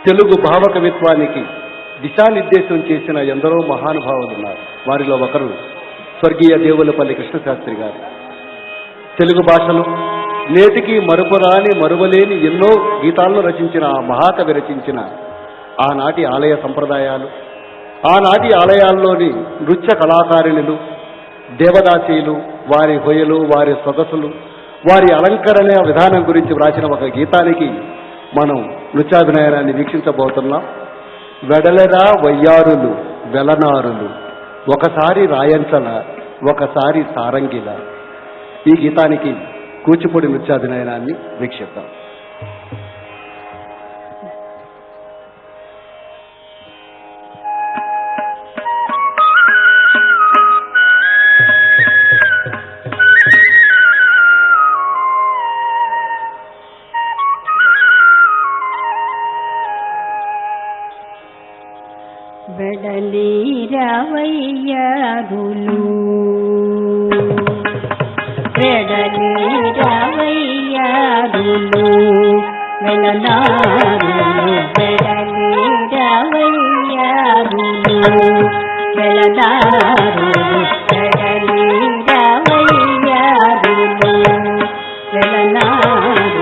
తెలుగు భావకవిత్వానికి దిశానిర్దేశం చేసిన ఎందరో మహానుభావులు ఉన్నారు. వారిలో ఒకరు స్వర్గీయ దేవులపల్లి కృష్ణశాస్త్రి గారు. తెలుగు భాషలో నేటికి మరుపురాని మరువలేని ఎన్నో గీతాలను రచించిన ఆ మహాకవి రచించిన ఆనాటి ఆలయ సంప్రదాయాలు, ఆనాటి ఆలయాల్లోని నృత్య కళాకారిణులు, దేవదాసీలు, వారి హొయలు, వారి సొగసులు, వారి అలంకరణ విధానం గురించి వ్రాసిన ఒక గీతానికి మనం నృత్యాభినయాన్ని వీక్షించబోతున్నాం. వెడలరా వయ్యారులు వెలనారులు, ఒకసారి రాయంచల ఒకసారి సారంగిల. ఈ గీతానికి కూచిపూడి నృత్యాభినయాన్ని వీక్షిద్దాం. వెడలీరవయ్యారులు వెడలీరవయ్యారులు వెలనారులు, వెడలీరవయ్యారులు వెలనారులు, వెడలీరవయ్యారులు వెలనారులు.